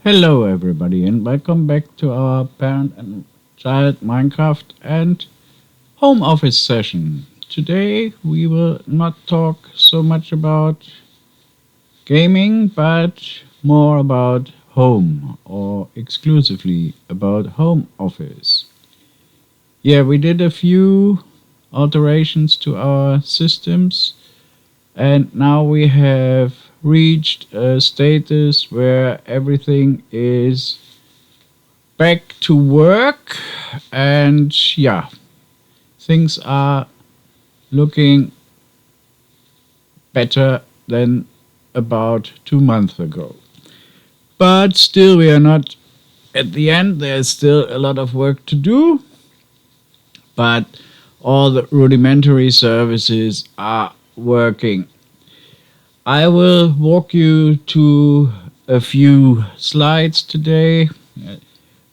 Hello, everybody, and welcome back to our parent and child Minecraft and home office session. Today, we will not talk so much about gaming, but more about home or exclusively about home office. Yeah, we did a few alterations to our systems, and now we have reached a status where everything is back to work, and yeah, things are looking better than about 2 months ago. But still, we are not at the end. There's still a lot of work to do, but all the rudimentary services are working. I will walk you to a few slides today.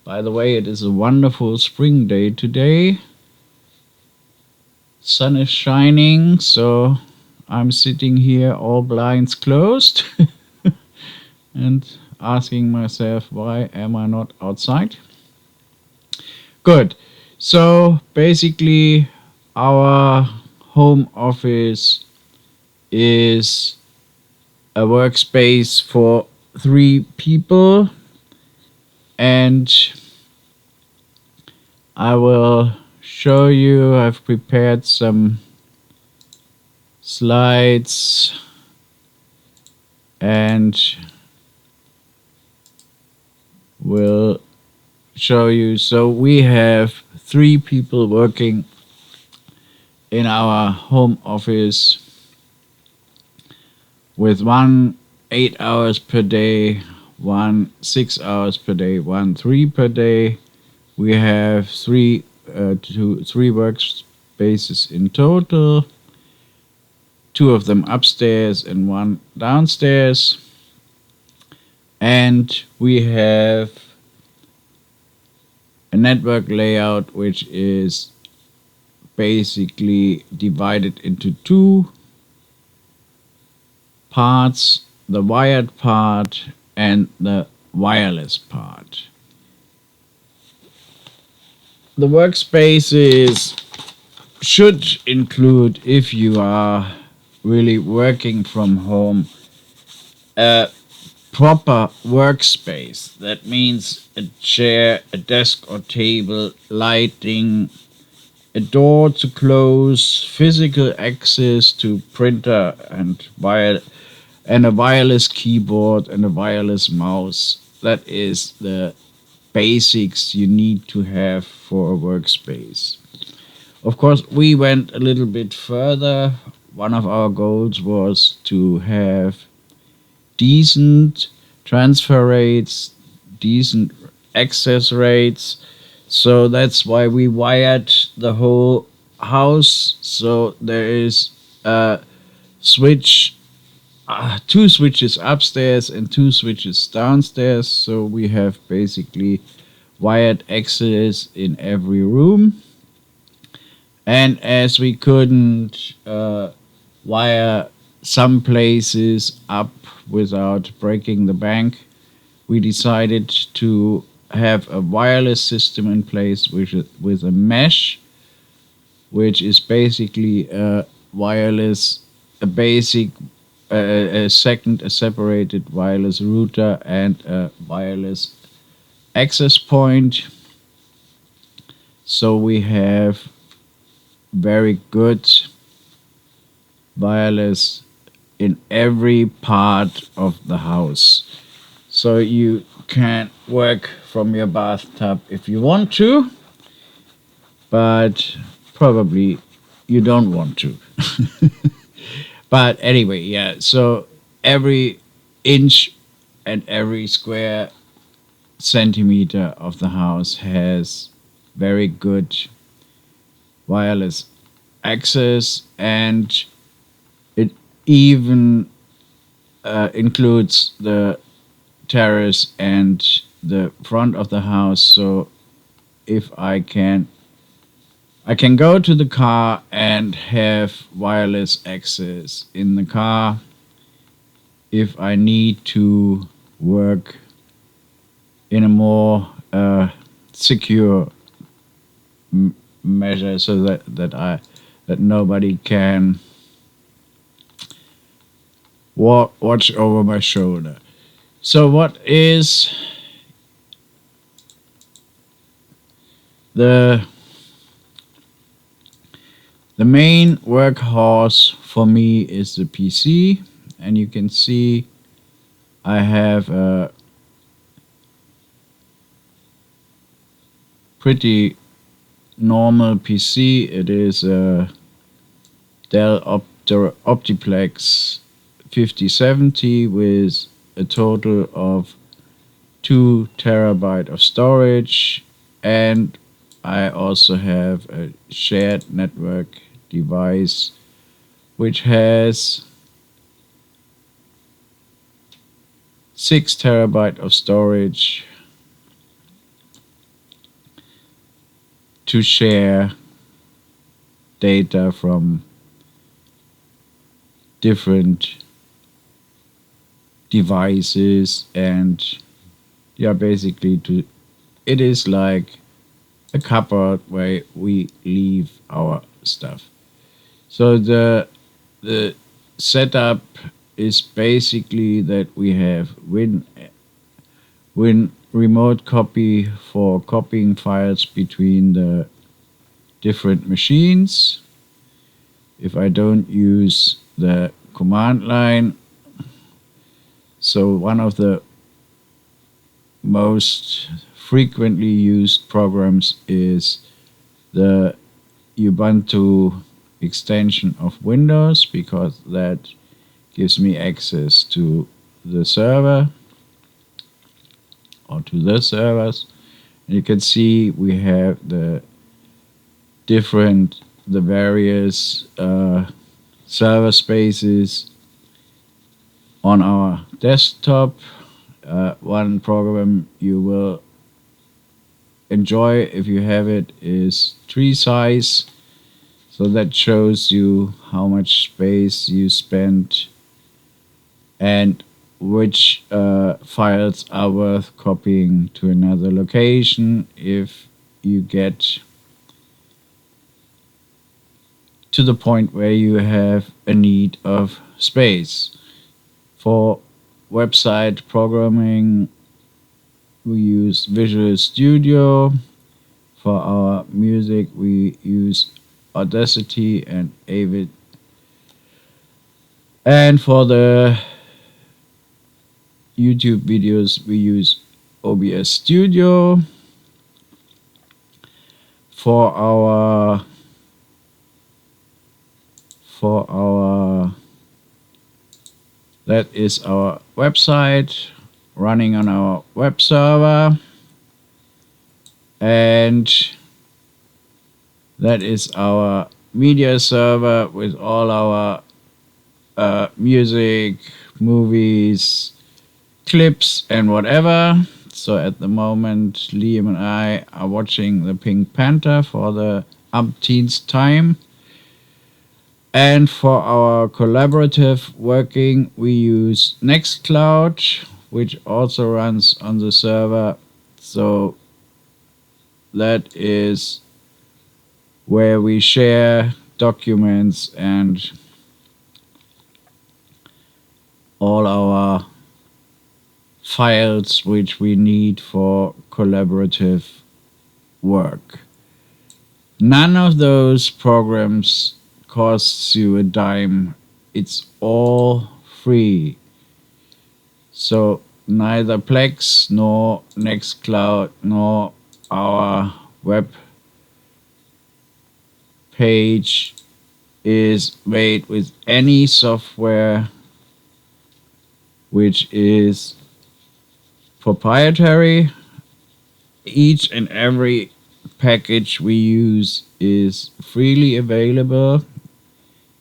By the way, it is a wonderful spring day today. Sun is shining, so I'm sitting here all blinds closed and asking myself, why am I not outside? Good. So basically, our home office is a workspace for 3 people, and I will show you. I've prepared some slides and will show you. So we have 3 people working in our home office, with one 8 hours per day, one 6 hours per day, one 3 per day. We have three workspaces in total, 2 of them upstairs and 1 downstairs. And we have a network layout which is basically divided into 2 parts, the wired part and the wireless part. The workspaces should include, if you are really working from home, a proper workspace. That means a chair, a desk or table, lighting, a door to close, physical access to printer and a wireless keyboard and a wireless mouse. That is the basics you need to have for a workspace. Of course, we went a little bit further. One of our goals was to have decent transfer rates, decent access rates. So that's why we wired the whole house. So there is a switch, 2 switches upstairs and 2 switches downstairs. So we have basically wired access in every room. And as we couldn't wire some places up without breaking the bank, we decided to have a wireless system in place with a mesh, which is basically a separated wireless router and a wireless access point. So we have very good wireless in every part of the house. So you can work from your bathtub if you want to, but probably you don't want to. But anyway, yeah, so every inch and every square centimeter of the house has very good wireless access, and it even includes the terrace and the front of the house. So if I can go to the car and have wireless access in the car if I need to work in a more secure measure, so that nobody can watch over my shoulder. So what is the main workhorse for me is the PC, and you can see I have a pretty normal PC. It is a Dell Optiplex 5070 with a total of 2 terabyte of storage, and I also have a shared network device which has 6 terabyte of storage to share data from different devices, and yeah, basically it is like a cupboard where we leave our stuff. So the setup is basically that we have Win remote copy for copying files between the different machines. If I don't use the command line, so one of the most frequently used programs is the Ubuntu extension of Windows, because that gives me access to the server or to the servers. And you can see we have the various server spaces on our desktop. One program you will enjoy if you have it is tree size. So that shows you how much space you spent and which files are worth copying to another location if you get to the point where you have a need of space. For website programming, we use Visual Studio. For our music, we use Audacity and Avid. And for the YouTube videos, we use OBS Studio. For our that is our website running on our web server, and that is our media server with all our music, movies, clips, and whatever. So at the moment, Liam and I are watching the Pink Panther for the umpteenth time. And for our collaborative working, we use Nextcloud, which also runs on the server. So that is where we share documents and all our files which we need for collaborative work. None of those programs costs you a dime. It's all free. So neither Plex nor Nextcloud nor our web page is made with any software which is proprietary. Each and every package we use is freely available.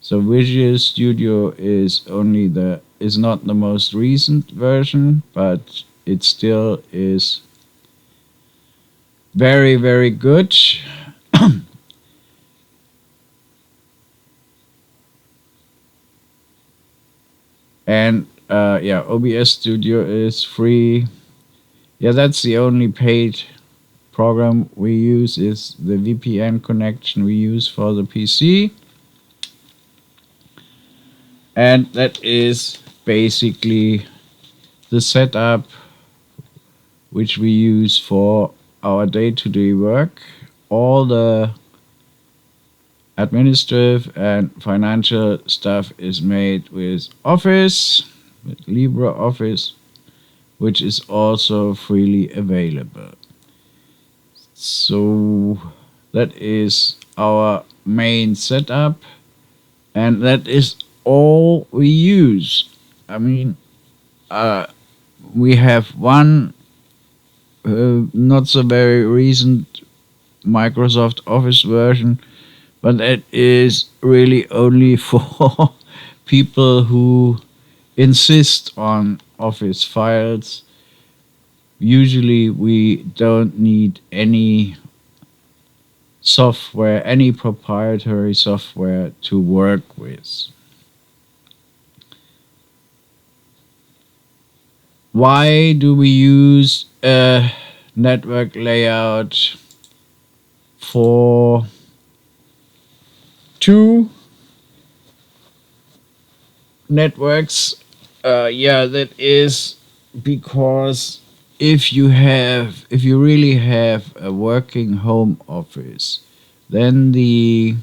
So Visual Studio is not the most recent version, but it still is very, very good. And OBS Studio is free. Yeah, that's the only paid program we use, is the VPN connection we use for the PC. And that is basically the setup which we use for our day-to-day work. All the administrative and financial stuff is made with Office, with LibreOffice, which is also freely available. So that is our main setup, and that is all we use. I mean, we have one not so very recent Microsoft Office version, but that is really only for people who insist on Office files. Usually we don't need any software, any proprietary software to work with. Why do we use a network layout for two networks? Yeah, that is because if you really have a working home office, then the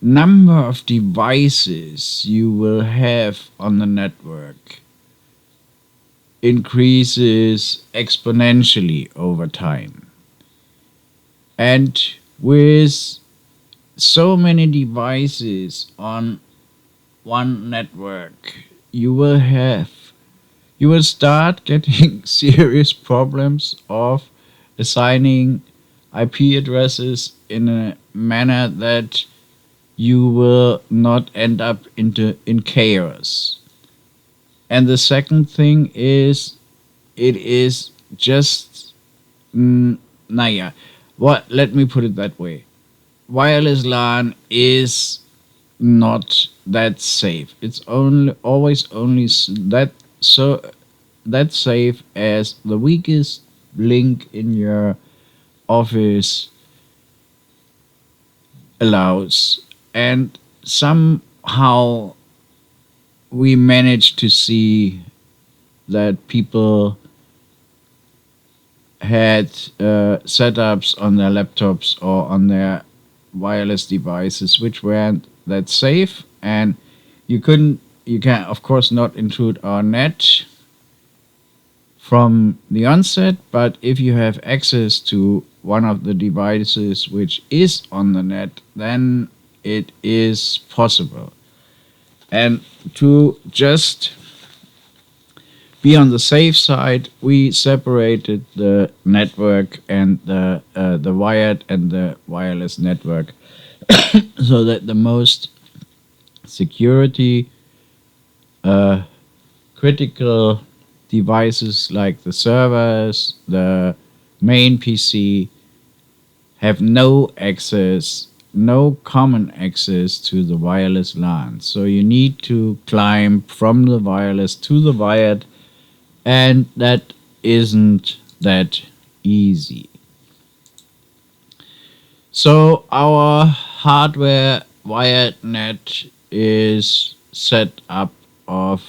number of devices you will have on the network increases exponentially over time. And with so many devices on one network, you will start getting serious problems of assigning IP addresses in a manner that you will not end up in chaos. And the second thing is, it is just let me put it that way. Wireless LAN is not that safe. It's always that safe as the weakest link in your office allows. And somehow we managed to see that people had setups on their laptops or on their wireless devices which weren't that safe, and you can of course not intrude our net from the onset, but if you have access to one of the devices which is on the net, then it is possible. And to just be on the safe side, we separated the network and the wired and the wireless network so that the most security critical devices like the servers, the main PC, have no access, no common access to the wireless LAN. So you need to climb from the wireless to the wired, and that isn't that easy. So our hardware wired net is set up of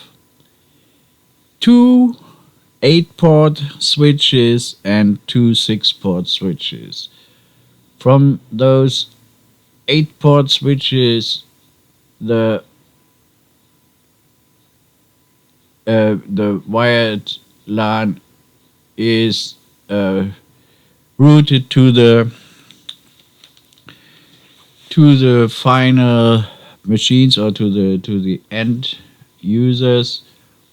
two 8-port switches and two 6-port switches. From those 8-port switches, the wired LAN is routed to the final machines, or to the end users,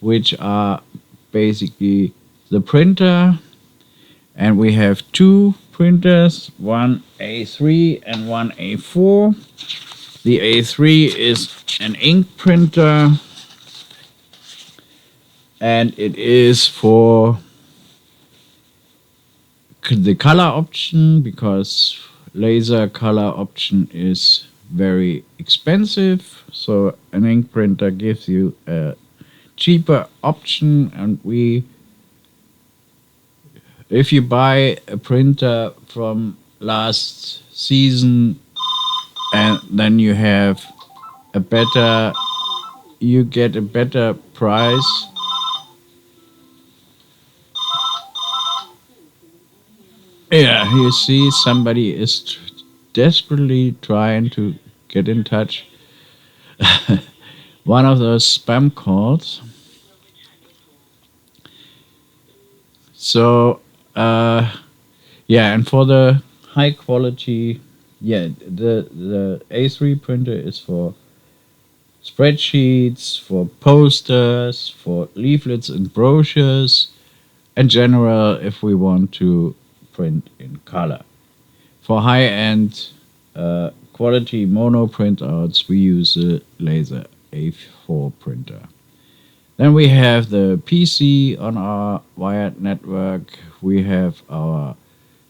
which are basically the printer. And we have two printers, one A3 and one A4. The A3 is an ink printer, and it is for the color option, because laser color option is very expensive. So an ink printer gives you a cheaper option, and we If you buy a printer from last season and then you get a better price. Yeah, you see, somebody is desperately trying to get in touch. One of those spam calls. So, yeah, and for the high quality, yeah, the A3 printer is for spreadsheets, for posters, for leaflets and brochures, in general, if we want to print in color. For high-end quality mono printouts, we use a laser A4 printer. Then we have the PC on our wired network. We have our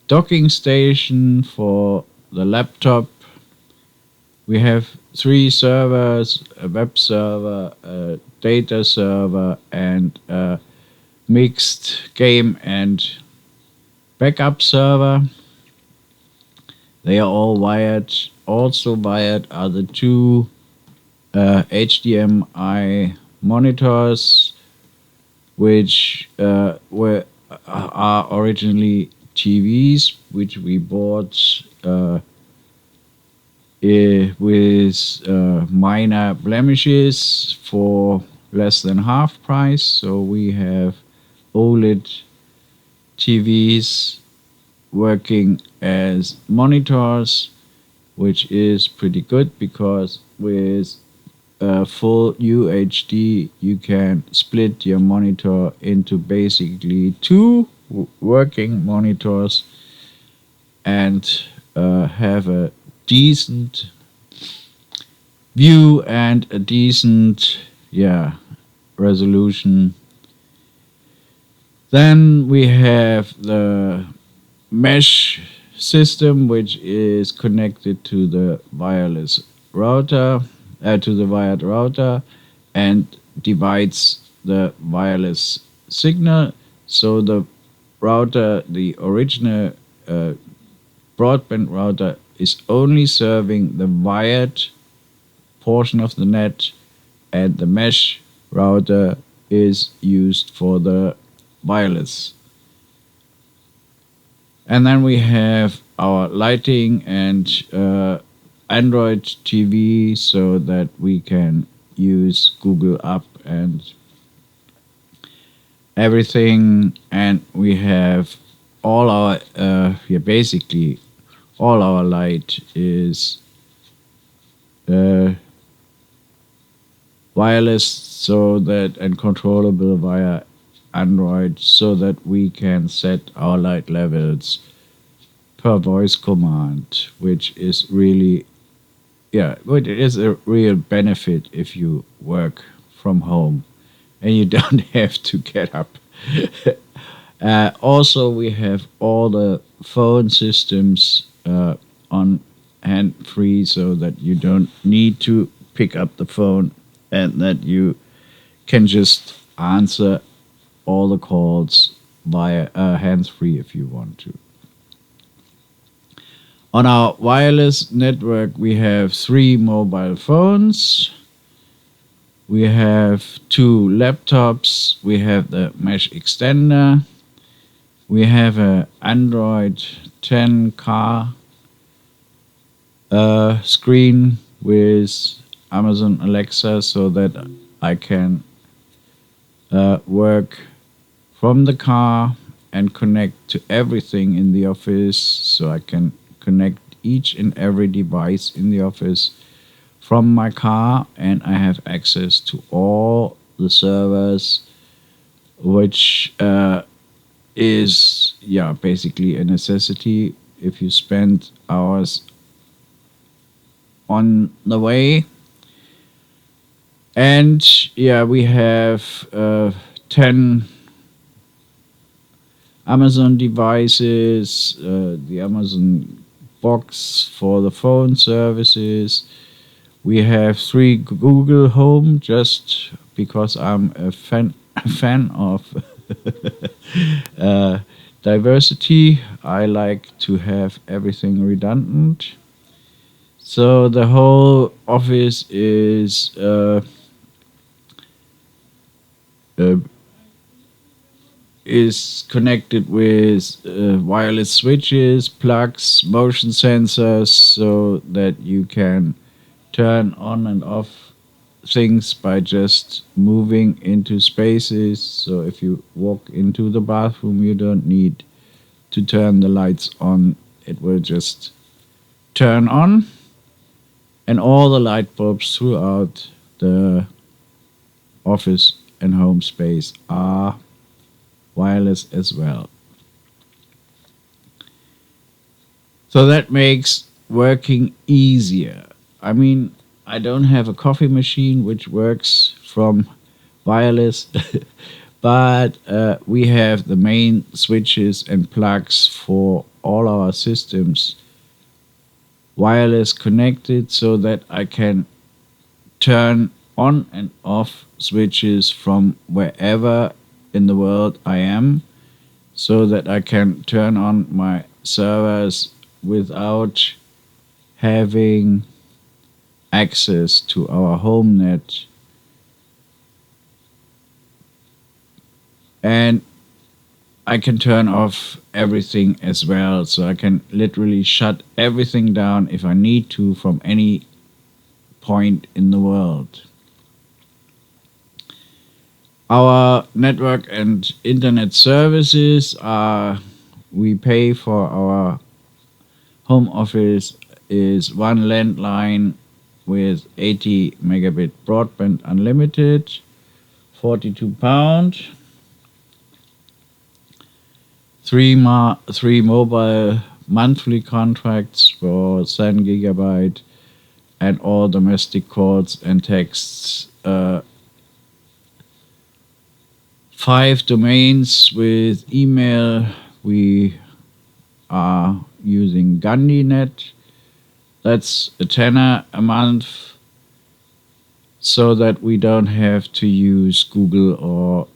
docking station for the laptop. We have three servers, a web server, a data server, and a mixed game and backup server. They are all wired. Also wired are the two HDMI monitors, which are originally TVs, which we bought with minor blemishes for less than half price. So we have OLED TVs working as monitors, which is pretty good because with full UHD you can split your monitor into basically two working monitors and have a decent view and a decent resolution. Then we have the mesh system, which is connected to the wireless router, to the wired router, and divides the wireless signal. So the router, the original broadband router, is only serving the wired portion of the net, and the mesh router is used for the wireless. And then we have our lighting and Android TV so that we can use Google Up and everything. And we have all our, basically all our light is wireless, so that and controllable via Android, so that we can set our light levels per voice command, which is really, it is a real benefit if you work from home and you don't have to get up. Also, we have all the phone systems on hand free, so that you don't need to pick up the phone and that you can just answer all the calls via hands free if you want to. On our wireless network, we have 3 mobile phones. We have 2 laptops. We have the mesh extender. We have an Android 10 car screen with Amazon Alexa, so that I can work from the car and connect to everything in the office. So I can connect each and every device in the office from my car, and I have access to all the servers, which is basically a necessity if you spend hours on the way. And we have 10 Amazon devices, the Amazon box for the phone services. We have 3 Google Home, just because I'm a fan of diversity. I like to have everything redundant. So the whole office uh, is connected with wireless switches, plugs, motion sensors, so that you can turn on and off things by just moving into spaces. So if you walk into the bathroom, you don't need to turn the lights on, it will just turn on. And all the light bulbs throughout the office and home space are wireless as well. So that makes working easier. I mean, I don't have a coffee machine which works from wireless, but we have the main switches and plugs for all our systems wireless connected, so that I can turn on and off switches from wherever in the world I am, so that I can turn on my servers without having access to our home net. And I can turn off everything as well, so I can literally shut everything down if I need to from any point in the world. Our network and internet services are, we pay for our home office is one landline with 80 megabit broadband unlimited, £42. Three mobile monthly contracts for 7 gigabyte, and all domestic calls and texts. 5 domains with email. We are using GandhiNet. That's a tenner a month, so that we don't have to use Google or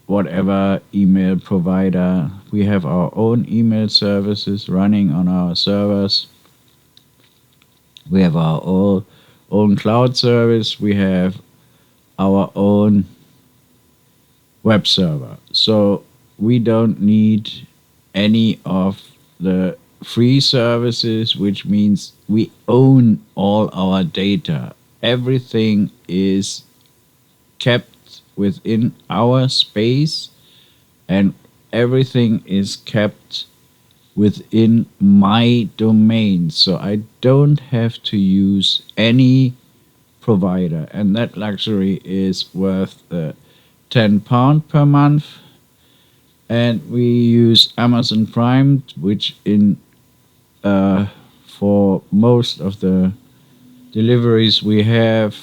whatever email provider. We have our own email services running on our servers. We have our own cloud service. We have our own web server. So we don't need any of the free services, which means we own all our data. Everything is kept within our space, and everything is kept within my domain. So I don't have to use any provider, and that luxury is worth £10 per month. And we use Amazon Prime, which for most of the deliveries we have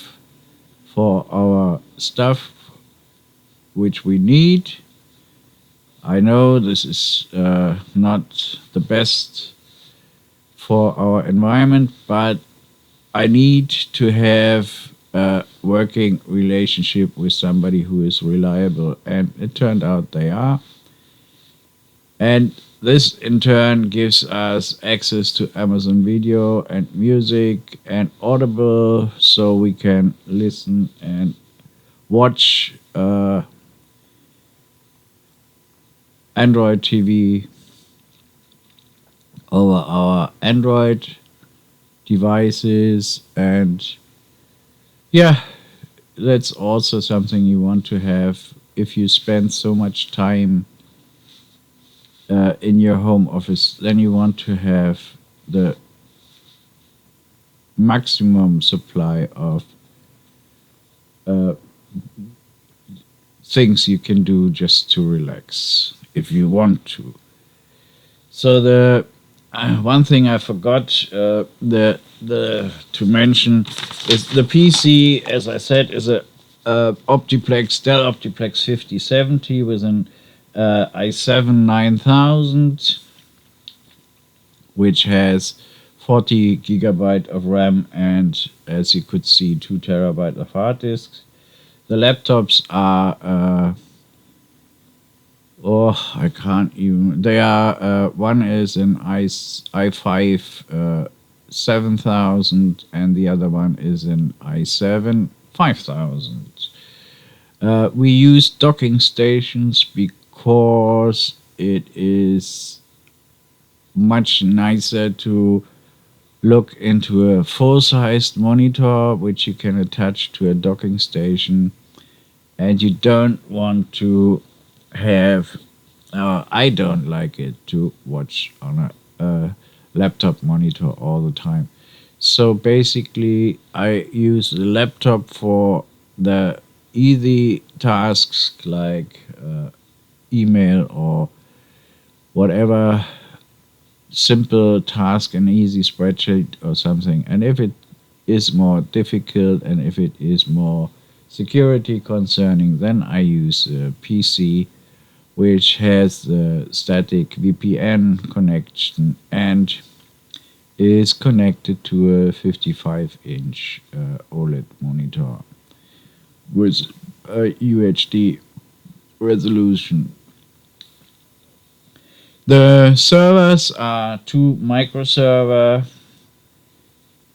for our stuff which we need. I know this is not the best for our environment, but I need to have a working relationship with somebody who is reliable, and it turned out they are. And this in turn gives us access to Amazon Video and music and Audible, so we can listen and watch Android TV over our Android devices. And yeah, that's also something you want to have if you spend so much time in your home office. Then you want to have the maximum supply of things you can do just to relax if you want to. So the one thing I forgot the to mention is the PC. As I said, is a Optiplex Dell Optiplex 5070 with an i7 9000, which has 40 gigabyte of RAM and, as you could see, 2 terabyte of hard disks. The laptops are Oh, I can't even. They are. One is an i5 7000, and the other one is an i7 5000. We use docking stations because it is much nicer to look into a full-sized monitor, which you can attach to a docking station, and you don't want to have. I don't like it to watch on a laptop monitor all the time. So basically, I use the laptop for the easy tasks like email or whatever simple task, an easy spreadsheet or something. And if it is more difficult and if it is more security concerning, then I use a PC which has the static VPN connection and is connected to a 55-inch OLED monitor with a UHD resolution. The servers are two microserver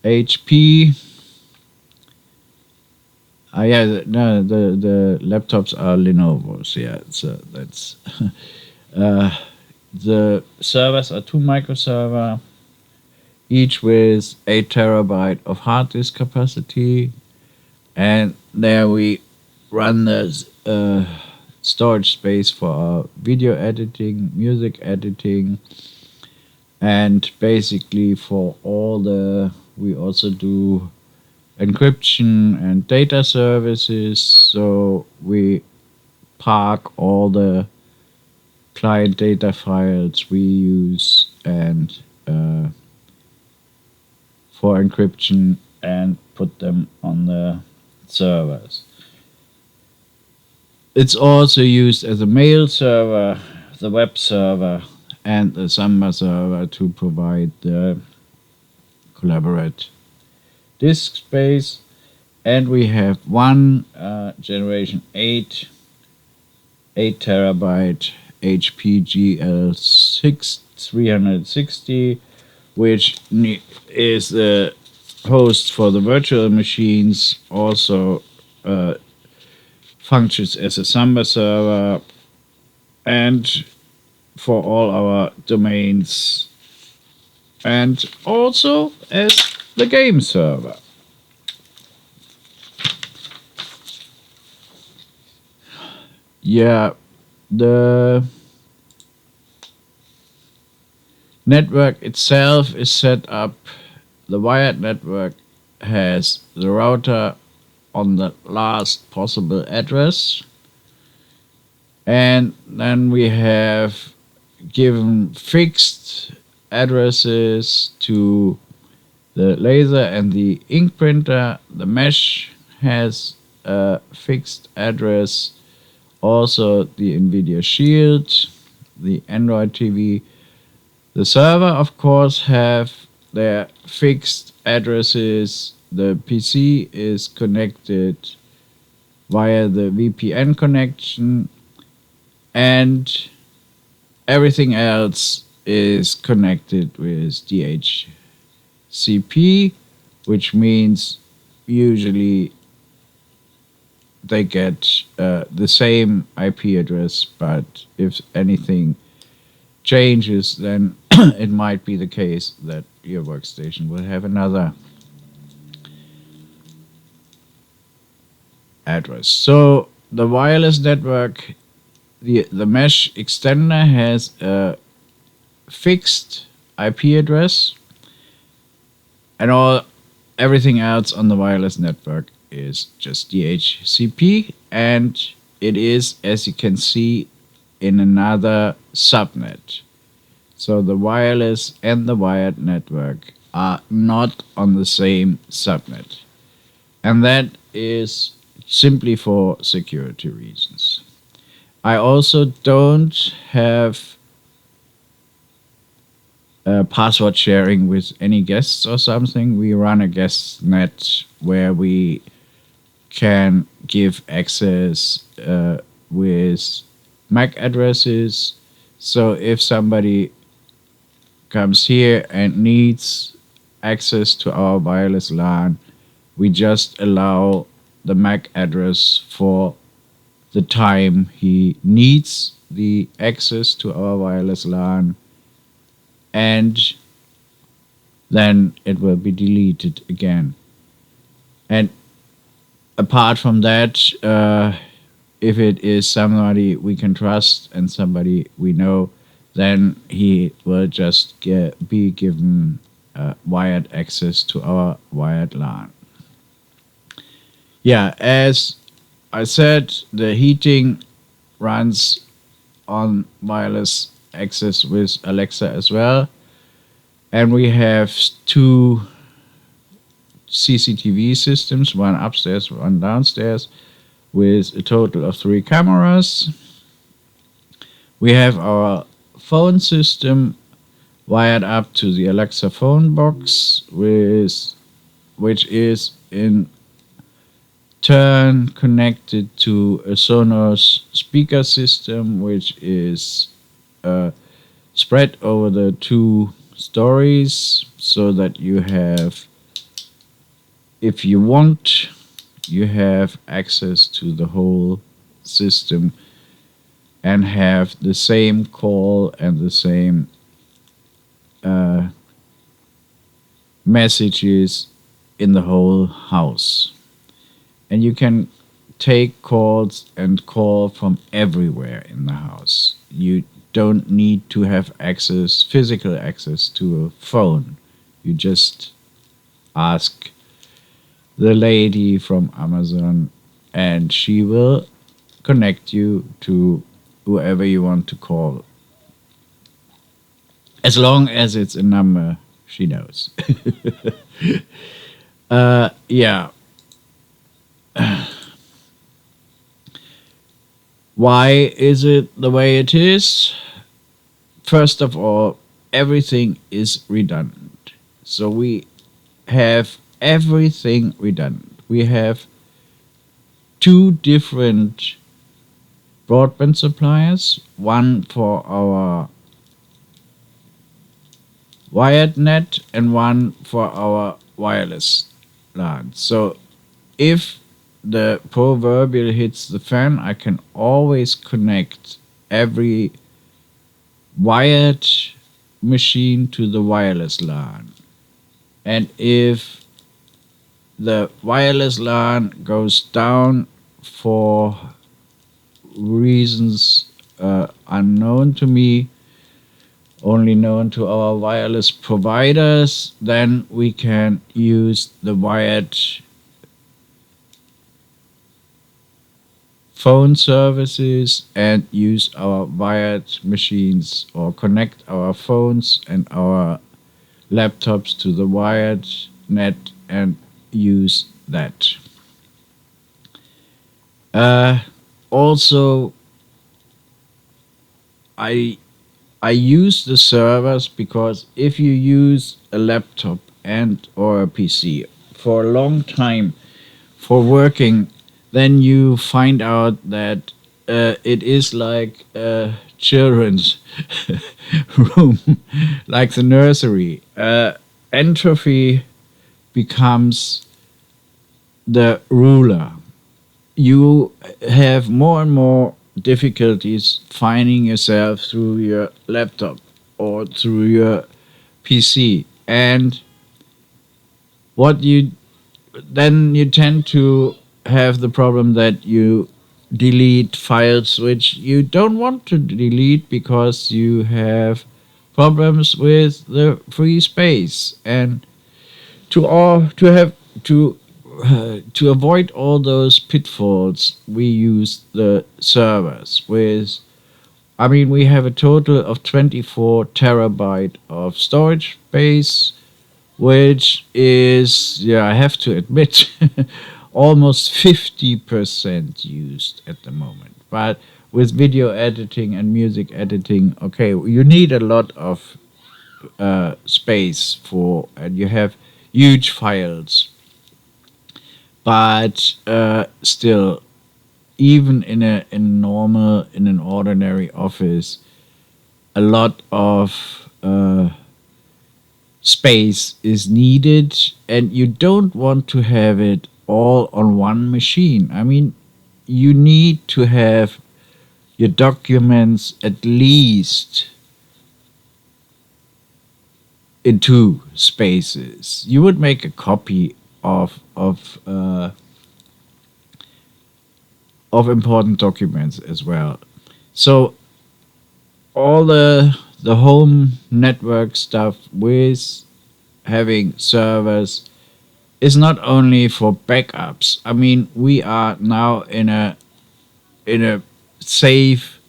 HP. Yeah, the laptops are Lenovo's. Yeah, so that's the servers are two microserver, each with 8 terabyte of hard disk capacity, and there we run the storage space for our video editing, music editing, and basically for all the. We also do encryption and data services, so we park all the client data files we use and for encryption and put them on the servers. It's also used as a mail server, the web server, and the Samba server to provide the collaborate disk space. And we have one generation 8 terabyte HP GL6 360, which is the host for the virtual machines, also functions as a Samba server, and for all our domains, and also as the game server. Yeah, the network itself is set up. The wired network has the router on the last possible address, and then we have given fixed addresses to the laser and the ink printer. The mesh has a fixed address, also the NVIDIA Shield, the Android TV. The server, of course, have their fixed addresses. The PC is connected via the VPN connection, and everything else is connected with DHCP, which means usually they get the same IP address, but if anything changes, then it might be the case that your workstation will have another address. So the wireless network, the mesh extender has a fixed IP address, and everything else on the wireless network is just DHCP, and it is, as you can see, in another subnet. So the wireless and the wired network are not on the same subnet, and that is simply for security reasons. I also don't have password sharing with any guests or something. We run a guest net where we can give access with MAC addresses. So if somebody comes here and needs access to our wireless LAN, we just allow the MAC address for the time he needs the access to our wireless LAN, and then it will be deleted again. And apart from that, if it is somebody we can trust and somebody we know, then he will just be given wired access to our wired LAN. Yeah, as I said, the heating runs on wireless access with Alexa as well. And we have two CCTV systems, one upstairs, one downstairs, with a total of 3 cameras. We have our phone system wired up to the Alexa phone box, which is in turn connected to a Sonos speaker system, which is spread over the 2 stories, so that you have, if you want, you have access to the whole system and have the same call and the same messages in the whole house. And you can take calls and call from everywhere in the house. You don't need to have access, physical access to a phone. You just ask the lady from Amazon and she will connect you to whoever you want to call. As long as it's a number she knows. Yeah. Why is it the way it is? First of all, everything is redundant. So we have everything redundant. We have 2 different broadband suppliers, one for our wired net and one for our wireless LAN. So if the proverbial hits the fan, I can always connect every wired machine to the wireless LAN. And if the wireless LAN goes down for reasons unknown to me, only known to our wireless providers, then we can use the wired phone services and use our wired machines, or connect our phones and our laptops to the wired net and use that. Also, I use the servers because if you use a laptop and or a PC for a long time for working, then you find out that it is like a children's room, like the nursery. Entropy becomes the ruler. You have more and more difficulties finding yourself through your laptop or through your PC, and what you then you tend to have the problem that you delete files which you don't want to delete because you have problems with the free space. And to avoid all those pitfalls, we use the servers. We have a total of 24 terabyte of storage space, which is, yeah, I have to admit, almost 50% used at the moment. But with video editing and music editing, okay, you need a lot of space and you have huge files. But still, even in an ordinary office, a lot of space is needed, and you don't want to have it all on one machine. I mean, you need to have your documents at least in two spaces. You would make a copy of important documents as well. So all the home network stuff with having servers is not only for backups. I mean, we are now in a safe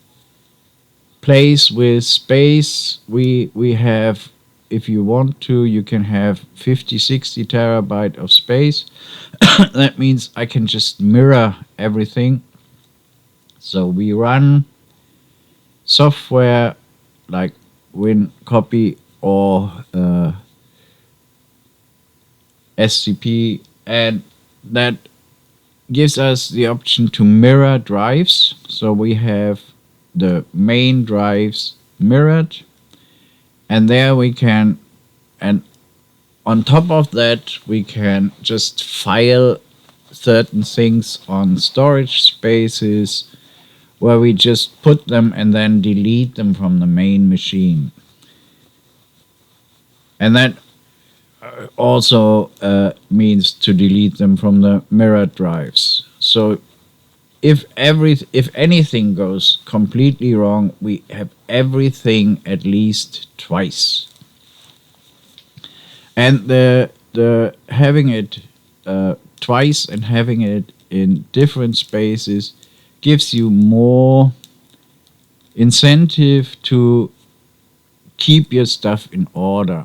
place with space. We have, if you want to, you can have 50, 60 terabyte of space. That means I can just mirror everything. So we run software like WinCopy or SCP, and that gives us the option to mirror drives. So we have the main drives mirrored, and there we can, and on top of that, we can just file certain things on storage spaces where we just put them and then delete them from the main machine. And that also means to delete them from the mirrored drives. So if anything goes completely wrong, we have everything at least twice. And the having it twice and having it in different spaces gives you more incentive to keep your stuff in order.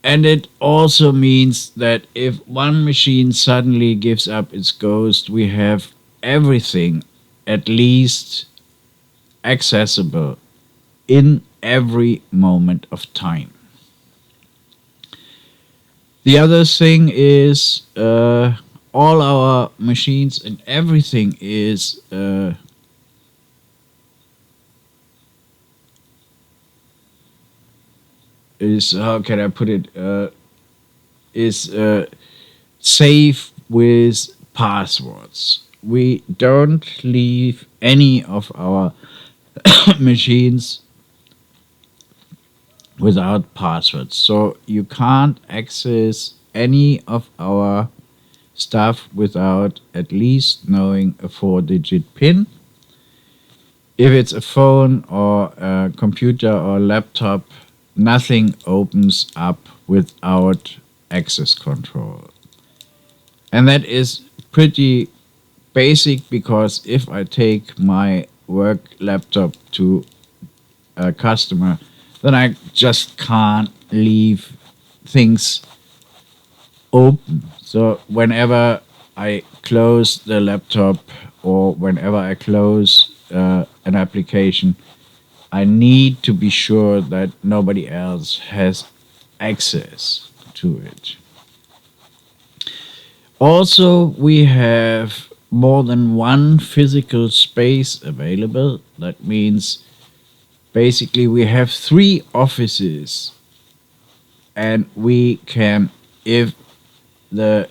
And it also means that if one machine suddenly gives up its ghost, we have everything at least accessible in every moment of time. The other thing is all our machines and everything is how can I put it, is safe with passwords. We don't leave any of our machines without passwords. So you can't access any of our stuff without at least knowing a 4-digit PIN. If it's a phone or a computer or laptop, nothing opens up without access control. And that is pretty basic, because if I take my work laptop to a customer, then I just can't leave things open. So whenever I close the laptop or whenever I close an application, I need to be sure that nobody else has access to it. Also, we have more than one physical space available. That means basically we have 3 offices, and we can, if the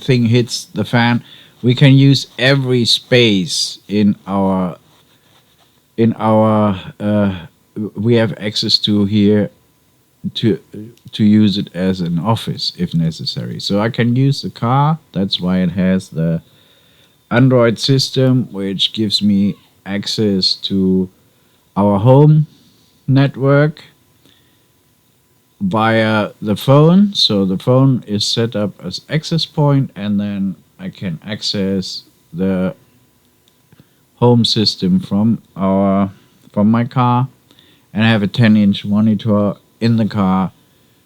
thing hits the fan, we can use every space in our we have access to here to use it as an office if necessary. So I can use the car. That's why it has the Android system, which gives me access to our home network via the phone. So the phone is set up as access point, and then I can access the home system from my car, and I have a 10-inch monitor in the car,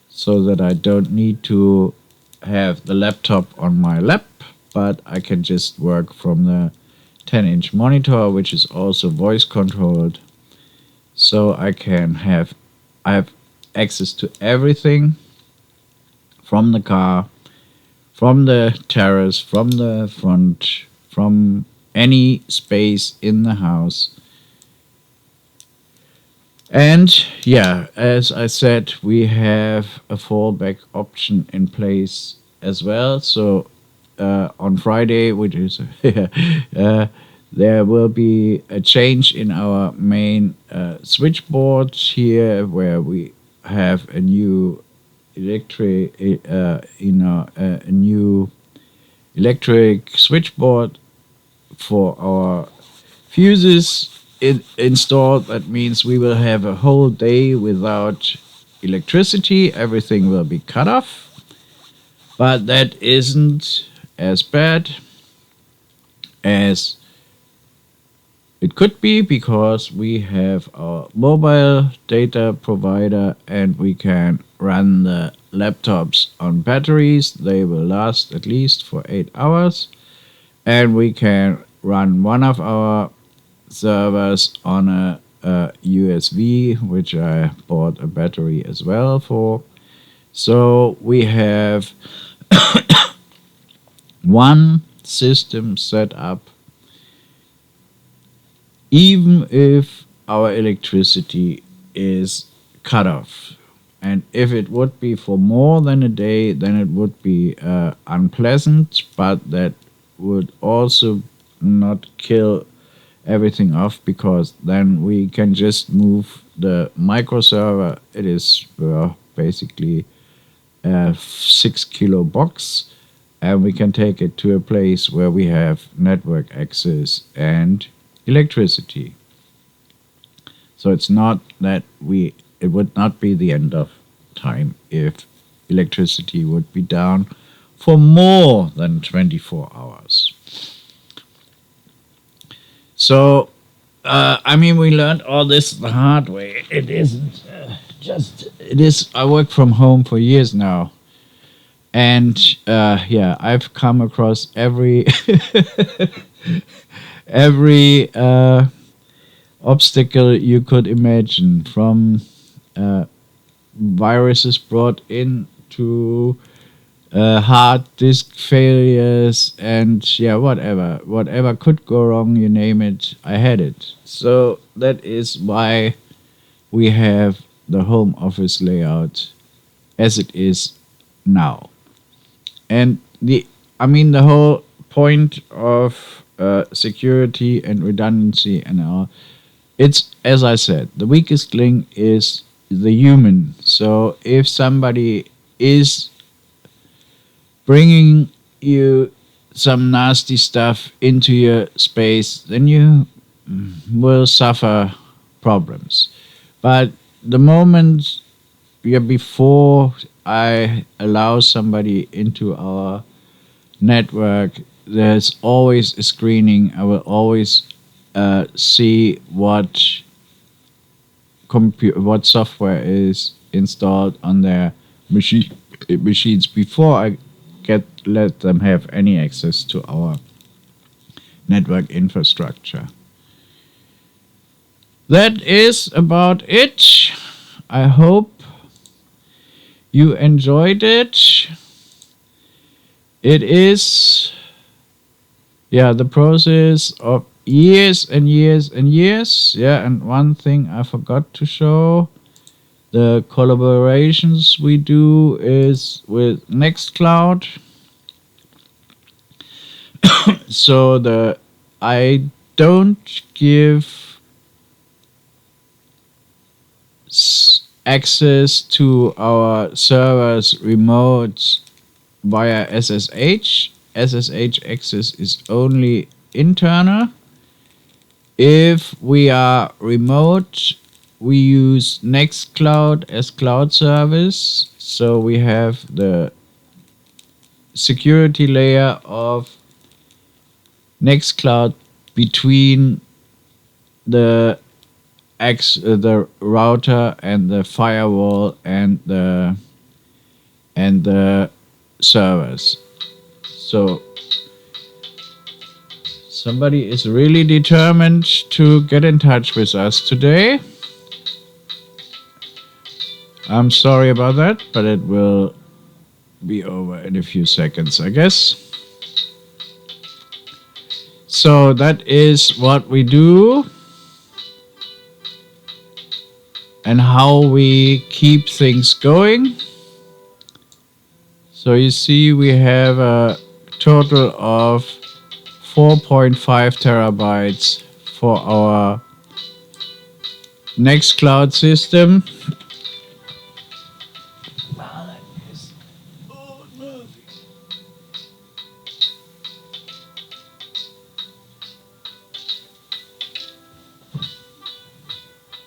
so that I don't need to have the laptop on my lap, but I can just work from the 10-inch monitor, which is also voice controlled. So I have access to everything from the car from the terrace, from the front, from any space in the house. And yeah, as I said, we have a fallback option in place as well. So on Friday, which is there will be a change in our main switchboard here, where we have a new a new electric switchboard for our fuses installed. That means we will have a whole day without electricity. Everything will be cut off. But that isn't as bad as it could be, because we have our mobile data provider and we can run the laptops on batteries. They will last at least for 8 hours. And we can run one of our servers on a USB, which I bought a battery as well for. So we have one system set up, even if our electricity is cut off. And if it would be for more than a day, then it would be unpleasant, but that would also not kill everything off, because then we can just move the micro server. It is basically a 6 kilo box, and we can take it to a place where we have network access and electricity. So it's not that it would not be the end of time if electricity would be down for more than 24 hours. So, we learned all this the hard way. It isn't it is. I work from home for years now. And I've come across every every obstacle you could imagine, from viruses brought in to hard disk failures, and whatever could go wrong, you name it, I had it. So that is why we have the home office layout as it is now. And the whole point of security and redundancy and all, it's, as I said, the weakest link is the human. So if somebody is bringing you some nasty stuff into your space, then you will suffer problems. But the moment before I allow somebody into our network, there's always a screening. I will always see what software is installed on their machines before I let them have any access to our network infrastructure. That is about it. I hope you enjoyed it. It is the process of years and years and years. And one thing I forgot to show, the collaborations we do is with Nextcloud. So I don't give access to our servers remote via SSH. SSH access is only internal. If we are remote, we use Nextcloud as cloud service. So we have the security layer of Nextcloud between the router and the firewall and the servers. So somebody is really determined to get in touch with us today. I'm sorry about that, but it will be over in a few seconds, I guess. So that is what we do and how we keep things going. So you see we have a total of 4.5 terabytes for our Nextcloud system.